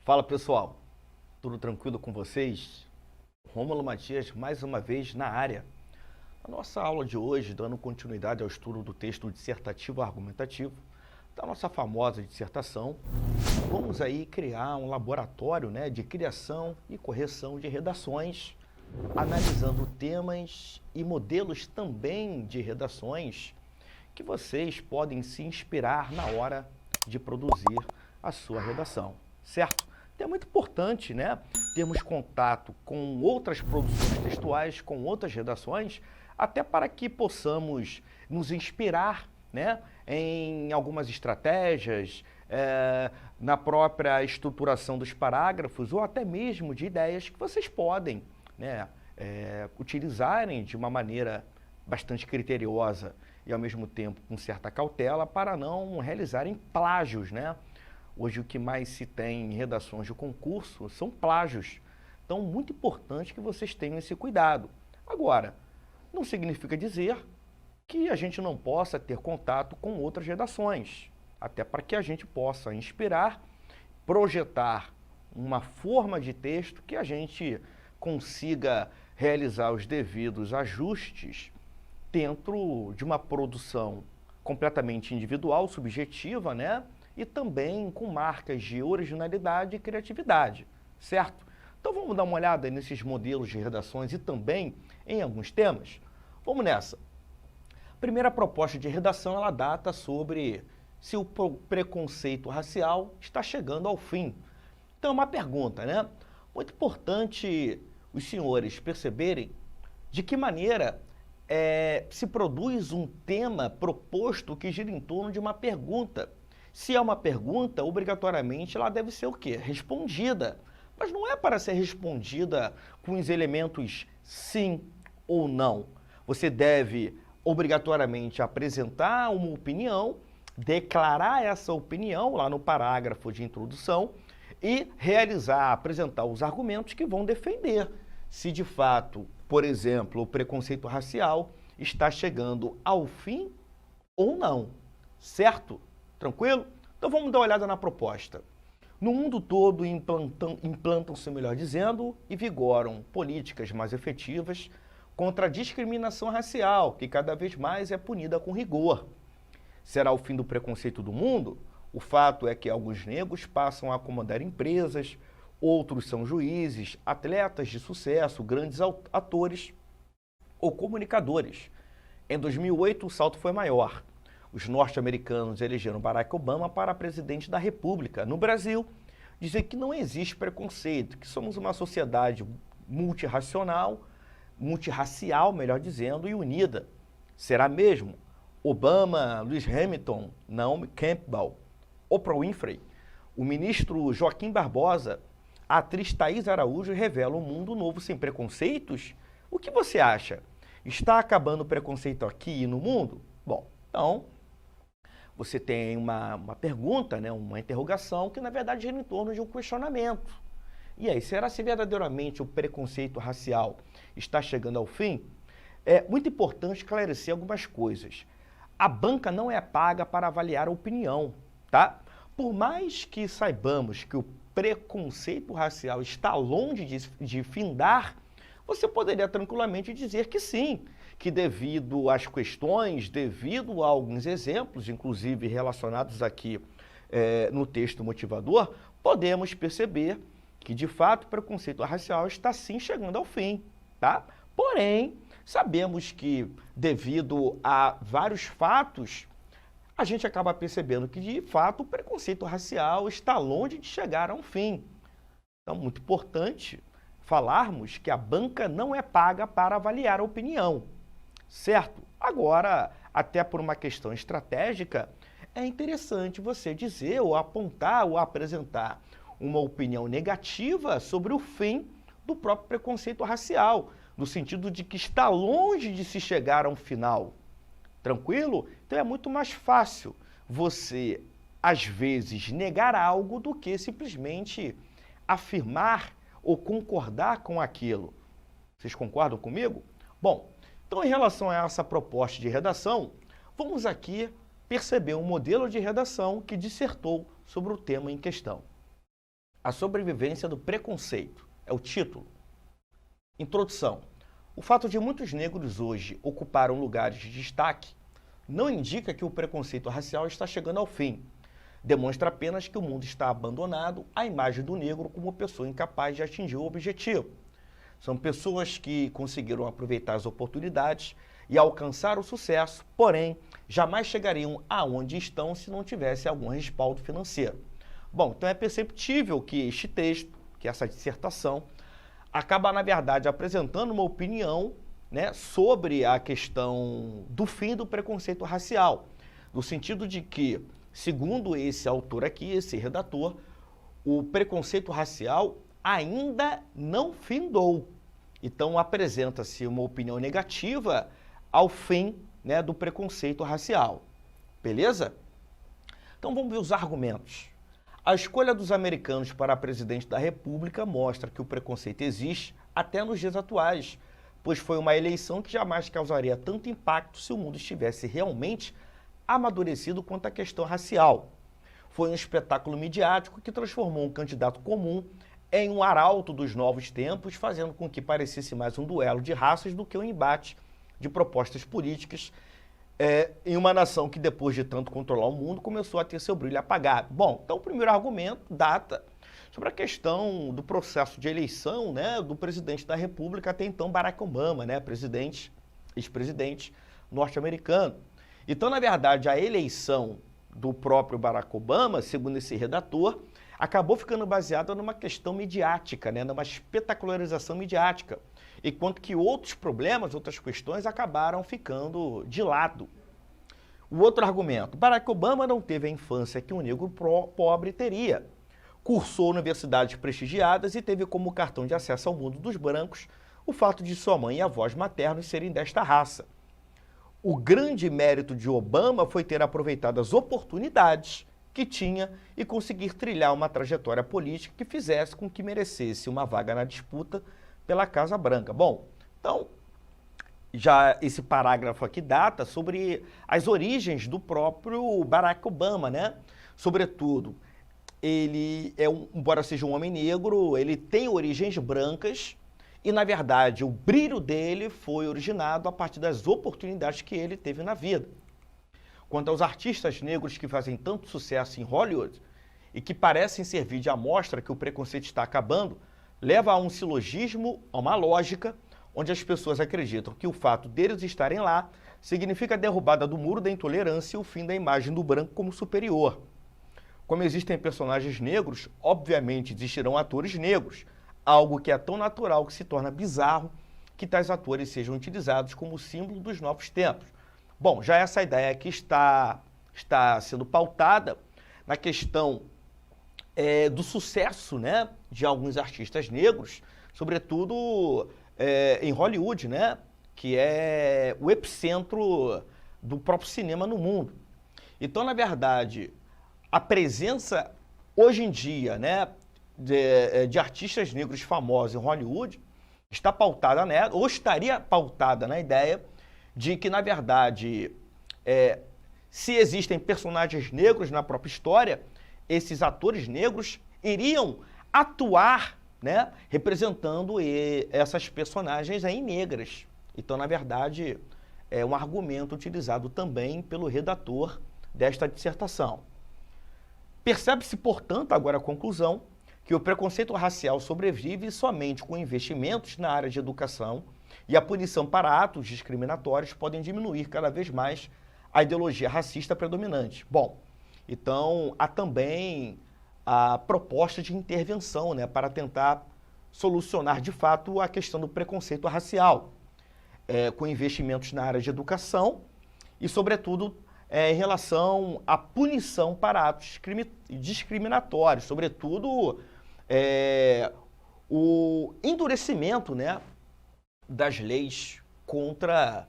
Fala pessoal, tudo tranquilo com vocês? Rômulo Matias mais uma vez na área. A nossa aula de hoje, dando continuidade ao estudo do texto dissertativo argumentativo, da nossa famosa dissertação, vamos aí criar um laboratório de criação e correção de redações, analisando temas e modelos também de redações que vocês podem se inspirar na hora de produzir a sua redação, certo? Então é muito importante, termos contato com outras produções textuais, com outras redações, até para que possamos nos inspirar, em algumas estratégias, na própria estruturação dos parágrafos ou até mesmo de ideias que vocês podem, utilizarem de uma maneira bastante criteriosa e ao mesmo tempo com certa cautela para não realizarem plágios, Hoje o que mais se tem em redações de concurso são plágios. Então, muito importante que vocês tenham esse cuidado. Agora, não significa dizer que a gente não possa ter contato com outras redações, até para que a gente possa inspirar, projetar uma forma de texto que a gente consiga realizar os devidos ajustes dentro de uma produção completamente individual, subjetiva, e também com marcas de originalidade e criatividade, certo? Então vamos dar uma olhada nesses modelos de redações e também em alguns temas? Vamos nessa. Primeira proposta de redação, ela data sobre se o preconceito racial está chegando ao fim. Então é uma pergunta, Muito importante os senhores perceberem de que maneira se produz um tema proposto que gira em torno de uma pergunta. Se é uma pergunta, obrigatoriamente ela deve ser o quê? Respondida. Mas não é para ser respondida com os elementos sim ou não. Você deve obrigatoriamente apresentar uma opinião, declarar essa opinião lá no parágrafo de introdução e apresentar os argumentos que vão defender se de fato, por exemplo, o preconceito racial está chegando ao fim ou não, certo? Tranquilo? Então vamos dar uma olhada na proposta. No mundo todo implantam-se, melhor dizendo, e vigoram políticas mais efetivas contra a discriminação racial, que cada vez mais é punida com rigor. Será o fim do preconceito do mundo? O fato é que alguns negros passam a comandar empresas, outros são juízes, atletas de sucesso, grandes atores ou comunicadores. Em 2008, o salto foi maior. Os norte-americanos elegeram Barack Obama para presidente da República. No Brasil, dizem que não existe preconceito, que somos uma sociedade multirracial, melhor dizendo, e unida. Será mesmo? Obama, Lewis Hamilton, Naomi Campbell, Oprah Winfrey, o ministro Joaquim Barbosa, a atriz Thaís Araújo revelam um mundo novo sem preconceitos? O que você acha? Está acabando o preconceito aqui e no mundo? Bom, então você tem uma pergunta, uma interrogação que na verdade gira em torno de um questionamento. E aí, será se verdadeiramente o preconceito racial está chegando ao fim? É muito importante esclarecer algumas coisas. A banca não é paga para avaliar a opinião, tá? Por mais que saibamos que o preconceito racial está longe de findar, você poderia tranquilamente dizer que sim, que devido às questões, devido a alguns exemplos, inclusive relacionados aqui no texto motivador, podemos perceber que, de fato, o preconceito racial está sim chegando ao fim, tá? Porém, sabemos que, devido a vários fatos, a gente acaba percebendo que, de fato, o preconceito racial está longe de chegar a um fim. Então, muito importante falarmos que a banca não é paga para avaliar a opinião, certo? Agora, até por uma questão estratégica, é interessante você dizer ou apontar ou apresentar uma opinião negativa sobre o fim do próprio preconceito racial, no sentido de que está longe de se chegar a um final. Tranquilo? Então é muito mais fácil você, às vezes, negar algo do que simplesmente afirmar ou concordar com aquilo. Vocês concordam comigo? Bom, então em relação a essa proposta de redação, vamos aqui perceber um modelo de redação que dissertou sobre o tema em questão. A sobrevivência do preconceito é o título. Introdução. O fato de muitos negros hoje ocuparem lugares de destaque não indica que o preconceito racial está chegando ao fim. Demonstra apenas que o mundo está abandonado à imagem do negro como pessoa incapaz de atingir o objetivo. São pessoas que conseguiram aproveitar as oportunidades e alcançar o sucesso, porém, jamais chegariam aonde estão se não tivesse algum respaldo financeiro. Bom, então é perceptível que este texto, que essa dissertação, acaba, na verdade, apresentando uma opinião, né, sobre a questão do fim do preconceito racial, no sentido de que, segundo esse autor aqui, esse redator, o preconceito racial ainda não findou. Então, apresenta-se uma opinião negativa ao fim, né, do preconceito racial. Beleza? Então, vamos ver os argumentos. A escolha dos americanos para presidente da República mostra que o preconceito existe até nos dias atuais, pois foi uma eleição que jamais causaria tanto impacto se o mundo estivesse realmente amadurecido quanto à questão racial. Foi um espetáculo midiático que transformou um candidato comum em um arauto dos novos tempos, fazendo com que parecesse mais um duelo de raças do que um embate de propostas políticas em uma nação que, depois de tanto controlar o mundo, começou a ter seu brilho apagado. Bom, então o primeiro argumento data sobre a questão do processo de eleição, né, do presidente da República, até então Barack Obama, né, ex-presidente norte-americano. Então, na verdade, a eleição do próprio Barack Obama, segundo esse redator, acabou ficando baseada numa questão midiática, né, numa espetacularização midiática, enquanto que outros problemas, outras questões acabaram ficando de lado. O outro argumento, Barack Obama não teve a infância que um negro pobre teria. Cursou universidades prestigiadas e teve como cartão de acesso ao mundo dos brancos o fato de sua mãe e avós maternos serem desta raça. O grande mérito de Obama foi ter aproveitado as oportunidades que tinha e conseguir trilhar uma trajetória política que fizesse com que merecesse uma vaga na disputa pela Casa Branca. Bom, então, já esse parágrafo aqui data sobre as origens do próprio Barack Obama, né? Sobretudo, ele embora seja um homem negro, ele tem origens brancas e, na verdade, o brilho dele foi originado a partir das oportunidades que ele teve na vida. Quanto aos artistas negros que fazem tanto sucesso em Hollywood e que parecem servir de amostra que o preconceito está acabando, leva a um silogismo, a uma lógica, onde as pessoas acreditam que o fato deles estarem lá significa a derrubada do muro da intolerância e o fim da imagem do branco como superior. Como existem personagens negros, obviamente existirão atores negros, algo que é tão natural que se torna bizarro que tais atores sejam utilizados como símbolo dos novos tempos. Bom, já essa ideia aqui está sendo pautada na questão do sucesso, né, de alguns artistas negros, sobretudo em Hollywood, né, que é o epicentro do próprio cinema no mundo. Então, na verdade, a presença hoje em dia, né, de artistas negros famosos em Hollywood está pautada, né, ou estaria pautada na ideia de que, na verdade, se existem personagens negros na própria história, esses atores negros iriam atuar, né, representando essas personagens aí negras. Então, na verdade, é um argumento utilizado também pelo redator desta dissertação. Percebe-se, portanto, agora a conclusão, que o preconceito racial sobrevive somente com investimentos na área de educação e a punição para atos discriminatórios podem diminuir cada vez mais a ideologia racista predominante. Bom, então há também a proposta de intervenção, né, para tentar solucionar de fato a questão do preconceito racial, com investimentos na área de educação e, sobretudo, em relação à punição para atos discriminatórios, sobretudo o endurecimento, né, das leis contra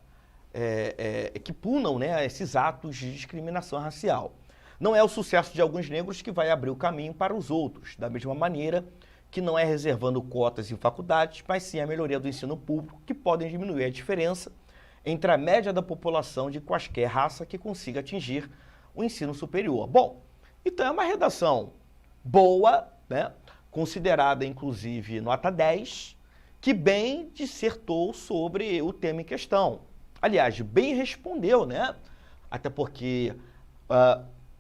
que punam, né, esses atos de discriminação racial. Não é o sucesso de alguns negros que vai abrir o caminho para os outros, da mesma maneira que não é reservando cotas em faculdades, mas sim a melhoria do ensino público, que podem diminuir a diferença entre a média da população de quaisquer raça que consiga atingir o ensino superior. Bom, então é uma redação boa, né, considerada inclusive nota 10, que bem dissertou sobre o tema em questão. Aliás, bem respondeu, né? Até porque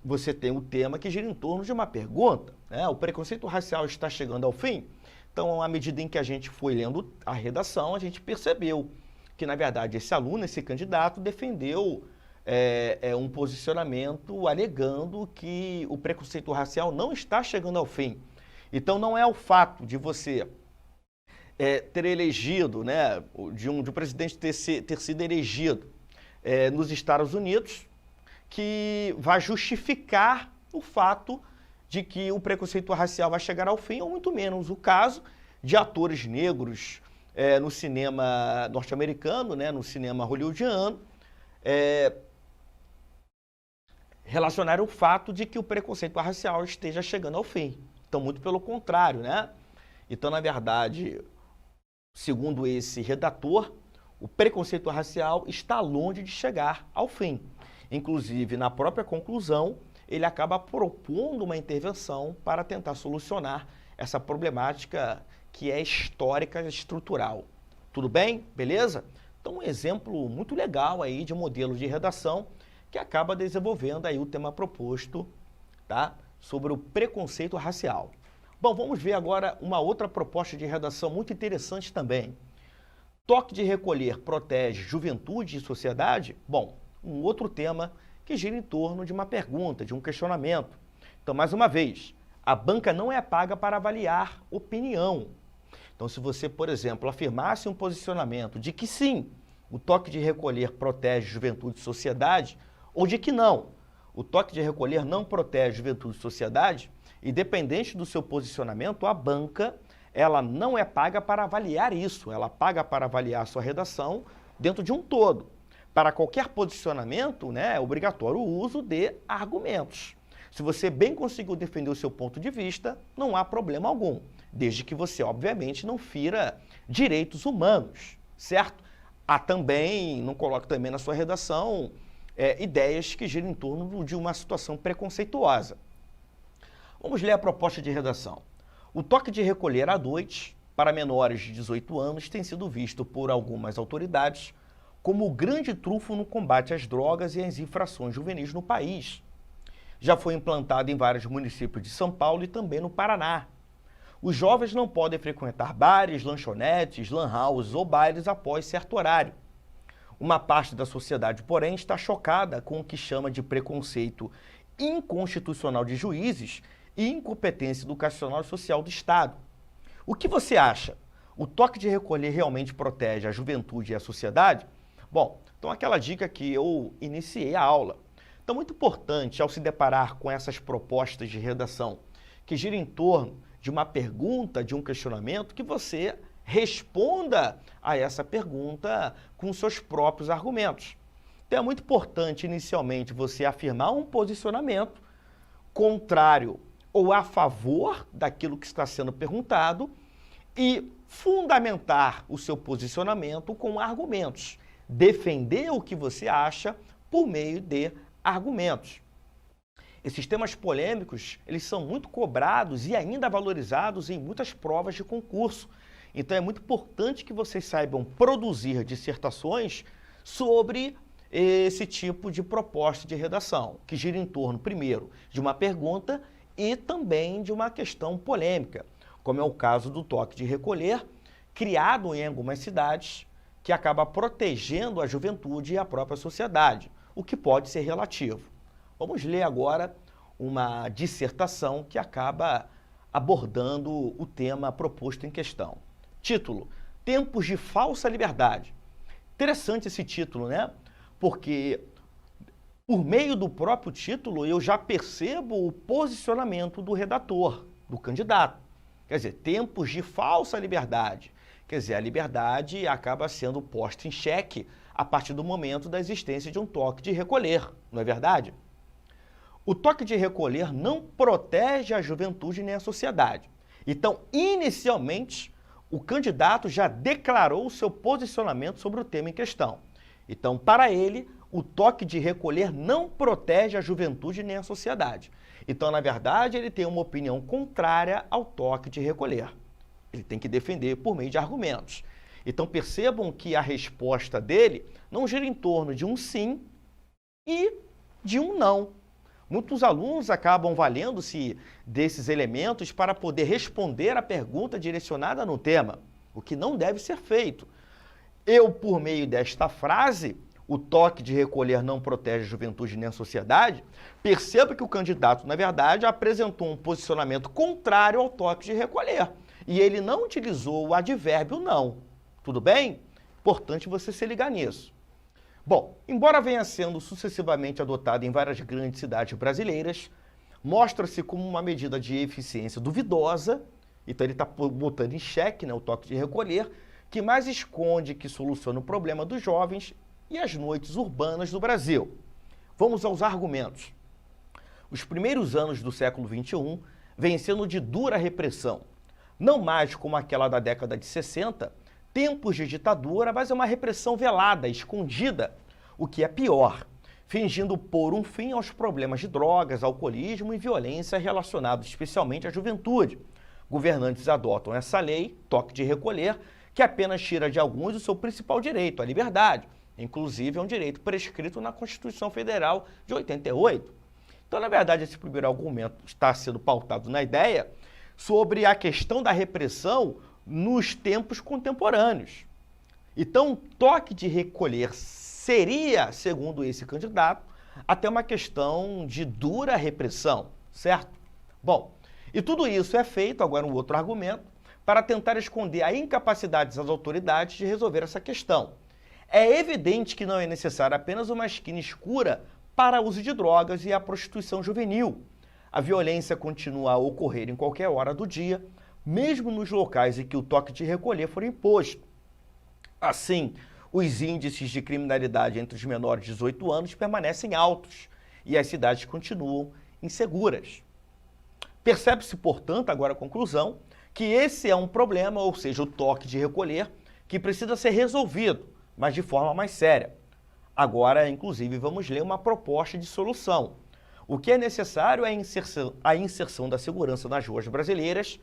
você tem o tema que gira em torno de uma pergunta, né? O preconceito racial está chegando ao fim? Então, à medida em que a gente foi lendo a redação, a gente percebeu que, na verdade, esse aluno, esse candidato, defendeu um posicionamento alegando que o preconceito racial não está chegando ao fim. Então, não é o fato de você ter elegido, né, de um presidente ter sido elegido nos Estados Unidos, que vai justificar o fato de que o preconceito racial vai chegar ao fim, ou muito menos o caso de atores negros no cinema norte-americano, né, no cinema hollywoodiano, relacionar o fato de que o preconceito racial esteja chegando ao fim. Então, muito pelo contrário, né? Então, na verdade, segundo esse redator, o preconceito racial está longe de chegar ao fim. Inclusive, na própria conclusão, ele acaba propondo uma intervenção para tentar solucionar essa problemática que é histórica e estrutural. Tudo bem? Beleza? Então, um exemplo muito legal aí de modelo de redação que acaba desenvolvendo aí o tema proposto, tá? Sobre o preconceito racial. Bom, vamos ver agora uma outra proposta de redação muito interessante também. Toque de recolher protege juventude e sociedade? Bom, um outro tema que gira em torno de uma pergunta, de um questionamento. Então, mais uma vez, a banca não é paga para avaliar opinião. Então, se você, por exemplo, afirmasse um posicionamento de que sim, o toque de recolher protege juventude e sociedade, ou de que não, o toque de recolher não protege juventude e sociedade, independente do seu posicionamento, a banca ela não é paga para avaliar isso, ela paga para avaliar a sua redação dentro de um todo. Para qualquer posicionamento, né, é obrigatório o uso de argumentos. Se você bem conseguiu defender o seu ponto de vista, não há problema algum, desde que você, obviamente, não fira direitos humanos, certo? Há também, não coloque também na sua redação, ideias que giram em torno de uma situação preconceituosa. Vamos ler a proposta de redação. O toque de recolher à noite para menores de 18 anos tem sido visto por algumas autoridades como o grande trunfo no combate às drogas e às infrações juvenis no país. Já foi implantado em vários municípios de São Paulo e também no Paraná. Os jovens não podem frequentar bares, lanchonetes, lan houses ou bailes após certo horário. Uma parte da sociedade, porém, está chocada com o que chama de preconceito inconstitucional de juízes e incompetência educacional e social do Estado. O que você acha? O toque de recolher realmente protege a juventude e a sociedade? Bom, então aquela dica que eu iniciei a aula. Então, muito importante, ao se deparar com essas propostas de redação, que giram em torno de uma pergunta, de um questionamento, que você responda a essa pergunta com seus próprios argumentos. Então, é muito importante, inicialmente, você afirmar um posicionamento contrário ou a favor daquilo que está sendo perguntado e fundamentar o seu posicionamento com argumentos. Defender o que você acha por meio de argumentos. Esses temas polêmicos, eles são muito cobrados e ainda valorizados em muitas provas de concurso. Então, é muito importante que vocês saibam produzir dissertações sobre esse tipo de proposta de redação, que gira em torno, primeiro, de uma pergunta e também de uma questão polêmica, como é o caso do toque de recolher, criado em algumas cidades, que acaba protegendo a juventude e a própria sociedade, o que pode ser relativo. Vamos ler agora uma dissertação que acaba abordando o tema proposto em questão. Título: Tempos de Falsa Liberdade. Interessante esse título, né? Porque por meio do próprio título eu já percebo o posicionamento do redator, do candidato. Quer dizer, tempos de falsa liberdade. Quer dizer, a liberdade acaba sendo posta em xeque a partir do momento da existência de um toque de recolher, não é verdade? O toque de recolher não protege a juventude nem a sociedade. Então, inicialmente, o candidato já declarou o seu posicionamento sobre o tema em questão. Então, para ele, o toque de recolher não protege a juventude nem a sociedade. Então, na verdade, ele tem uma opinião contrária ao toque de recolher. Ele tem que defender por meio de argumentos. Então, percebam que a resposta dele não gira em torno de um sim e de um não. Muitos alunos acabam valendo-se desses elementos para poder responder a pergunta direcionada no tema, o que não deve ser feito. Eu, por meio desta frase, o toque de recolher não protege a juventude nem a sociedade, perceba que o candidato, na verdade, apresentou um posicionamento contrário ao toque de recolher. E ele não utilizou o advérbio não. Tudo bem? Importante você se ligar nisso. Bom, embora venha sendo sucessivamente adotado em várias grandes cidades brasileiras, mostra-se como uma medida de eficiência duvidosa, então ele está botando em xeque, né, o toque de recolher, que mais esconde que soluciona o problema dos jovens e as noites urbanas do Brasil. Vamos aos argumentos. Os primeiros anos do século XXI vêm sendo de dura repressão, não mais como aquela da década de 60, tempos de ditadura, mas é uma repressão velada, escondida, o que é pior, fingindo pôr um fim aos problemas de drogas, alcoolismo e violência relacionados especialmente à juventude. Governantes adotam essa lei, toque de recolher, que apenas tira de alguns o seu principal direito, a liberdade. Inclusive, é um direito prescrito na Constituição Federal de 88. Então, na verdade, esse primeiro argumento está sendo pautado na ideia sobre a questão da repressão nos tempos contemporâneos. Então, toque de recolher seria, segundo esse candidato, até uma questão de dura repressão, certo? Bom, e tudo isso é feito, agora um outro argumento, para tentar esconder a incapacidade das autoridades de resolver essa questão. É evidente que não é necessário apenas uma esquina escura para o uso de drogas e a prostituição juvenil. A violência continua a ocorrer em qualquer hora do dia, mesmo nos locais em que o toque de recolher for imposto. Assim, os índices de criminalidade entre os menores de 18 anos permanecem altos e as cidades continuam inseguras. Percebe-se, portanto, agora a conclusão, que esse é um problema, ou seja, o toque de recolher, que precisa ser resolvido, mas de forma mais séria. Agora, inclusive, vamos ler uma proposta de solução. O que é necessário é a inserção da segurança nas ruas brasileiras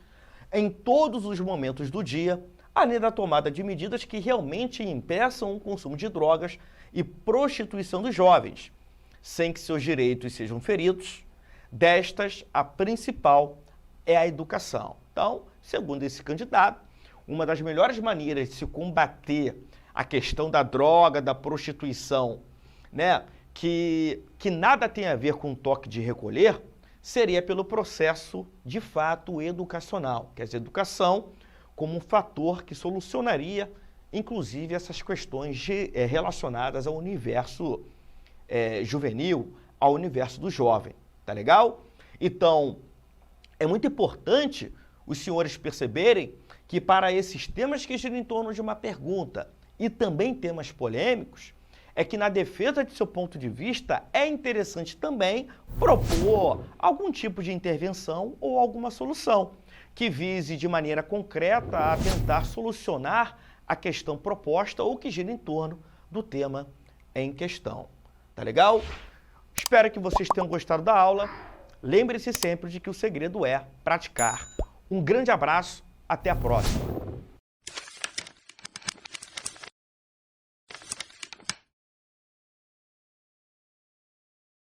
em todos os momentos do dia, além da tomada de medidas que realmente impeçam o consumo de drogas e prostituição dos jovens, sem que seus direitos sejam feridos. Destas, a principal é a educação. Então, segundo esse candidato, uma das melhores maneiras de se combater a questão da droga, da prostituição, né, que nada tem a ver com toque de recolher, seria pelo processo, de fato, educacional. Quer dizer, educação como um fator que solucionaria, inclusive, essas questões relacionadas ao universo juvenil, ao universo do jovem. Tá legal? Então, é muito importante os senhores perceberem que para esses temas que giram em torno de uma pergunta e também temas polêmicos, é que na defesa de seu ponto de vista é interessante também propor algum tipo de intervenção ou alguma solução que vise de maneira concreta a tentar solucionar a questão proposta ou que gira em torno do tema em questão. Tá legal? Espero que vocês tenham gostado da aula. Lembre-se sempre de que o segredo é praticar. Um grande abraço, até a próxima!